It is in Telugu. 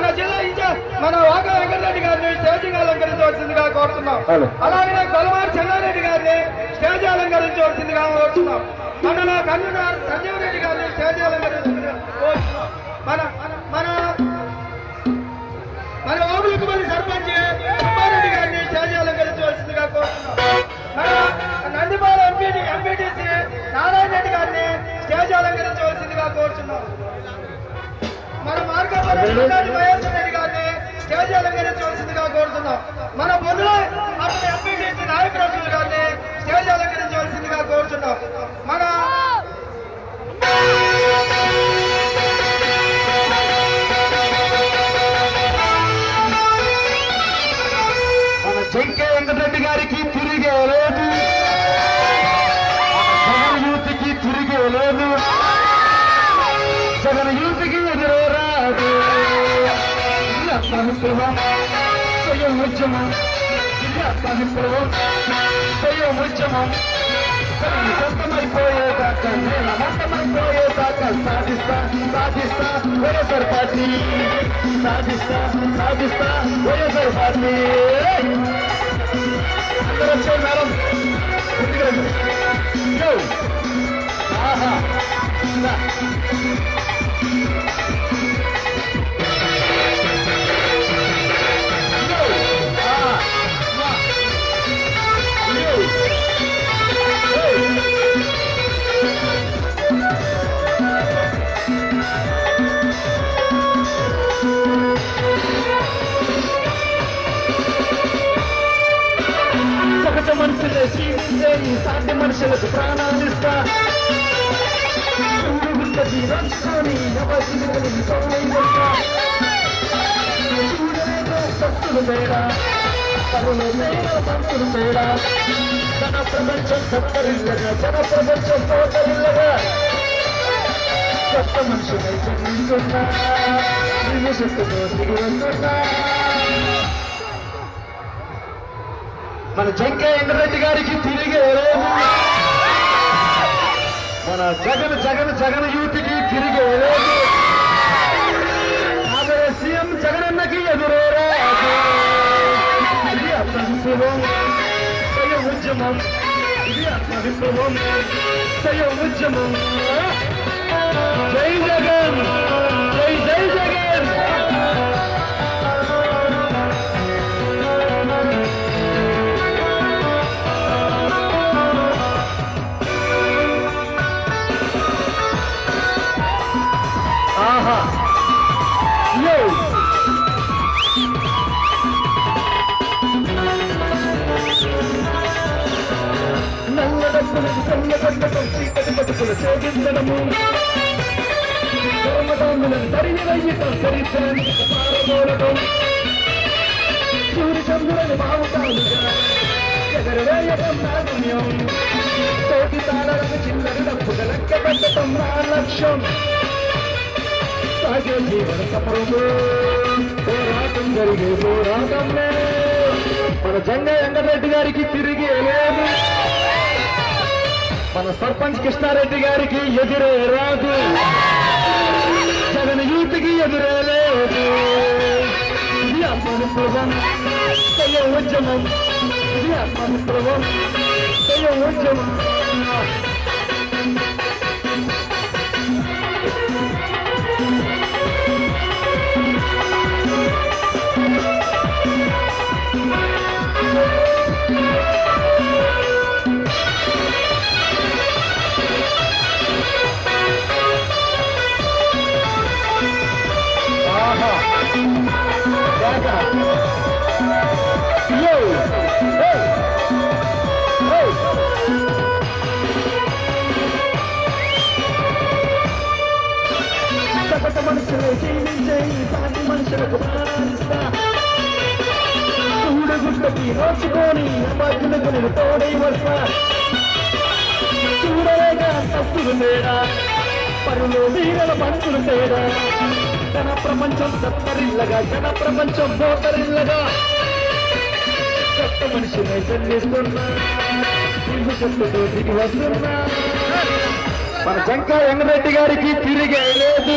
మన జిల్లా మన వాక వెంకటరెడ్డి గారిని స్టేజింగ్ అలంకరించవలసిందిగా కోరుతున్నాం. అలాగే కొలవారి చెన్నారెడ్డి గారిని స్టేజ్ అలంకరించవలసిందిగా కోరుతున్నాం. మండల కన్వీనర్ సంజీవ్ రెడ్డి గారిని స్టేజ్ అలంకరించవలసిందిగా కోరుతున్నాం. మన ఓబులకుమల్లి సర్పంచ్ సుబ్బారెడ్డి గారిని స్టేజ్ అలంకరించవలసిందిగా కోరుతున్నాం. మన నందిపాల ఎంపీటీసీ నారాయణ రెడ్డి గారిని స్టేజ్ అలంకరించవలసిందిగా కోరుతున్నాం. మన మార్గపల్లి మహేశ్వర రెడ్డి గారిని స్టేజ్ అలంకరించవలసిందిగా కోరుతున్నాం. మన బొద్దుల అతని ఎంపీటీసీ నాయకురాజుల గారిని స్టేజ్ అలంకరించవలసిందిగా కోరుతున్నాం. మన జంకే వెంకటరెడ్డి గారికి తిరిగే లేదు, జగన్ యూత్కి తిరిగే లేదు, జగన్ యూత్కి ఎదురు రాదు. విప్లవం స్వయం ఉద్యమం, విప్లవం స్వయం ఉద్యమం, మొత్తమైపోయేదాకా మొత్తమైపోయేదాకా సాధిస్తా సాధిస్తా వైఎస్ఆర్ పార్టీ, సాధిస్తా సాధిస్తా వైఎస్ఆర్ పార్టీ. అందరూ వచ్చాయి మేడం. ఆహా మనుషులే జీవించే ఈ సాధ్య మనుషులకు ప్రాణాలిస్తా, రంచుకొని భక్తులు తేడా పనులు తేడా పంతులు తేడా, జన ప్రపంచం తప్పరిల్లగా జన ప్రపంచం తోటరిల్లగా కొత్త మనుషులై జన్మిస్తున్నా, నిమిషత్తులో దిగి వస్తున్నా. మన జంకే వెంకటరెడ్డి గారికి తిరిగే లేదు, మన జగన్ జగన్ జగన్ యూత్కి తిరిగే లేదు, అదే సీఎం జగనన్నకి ఎదురే రాదు. ఇది ఆత్మ విప్లవం స్వయం ఉద్యమం, ఇది ఆత్మ విప్లవం స్వయం ఉద్యమం. జై జగన్, జై జై జగన్. ఆహా నల్ల డబ్బులకు సన్నగడ్డటం చీకటి బతుకులు ఛేదించడము, ధర్మదాములను తరిగి రయ్యటం చరిత్రానికి పారబోలటం, సూర్య చంద్రులను బావుతాలుగా ఎగరవేయటం నా గమ్యం, తోటి తాళలకు చిల్లరి డబ్బులు లెక్క పెట్టటం నా లక్ష్యం. సాగే జీవన సఫరము పోరాటం జరిగే పోరాటంలో మన జంగా వెంకటరెడ్డి గారికి తిరిగి లేదు, మన సర్పంచ్ కృష్ణారెడ్డి గారికి ఎదురే రాదు, జగన్ యూత్కి ఎదురే లేదు. ఇది ఆత్మ విప్లవం స్వయం ఉద్యమం, ఇది ఆత్మ విప్లవం స్వయం ఉద్యమం. మనుషులే జీవించే ఈ సాటి మనుషులకు ప్రాణిస్తా, చూడగుడ్డకి నోచుకొని అమ్మాయిలకు తోడై వస్తా, చూడలేక కస్తులు తేడా పరులు వీరల పంచులు తేడా, జన ప్రపంచం తప్పరిల్లగా జన ప్రపంచం పోతరిల్లగా కొత్త మనుషులై జన్మిస్తున్నా, నిమిషత్తుతో దిగి వస్తున్నా. మన జంకా వెంకటరెడ్డి గారికి తిరిగే లేదు,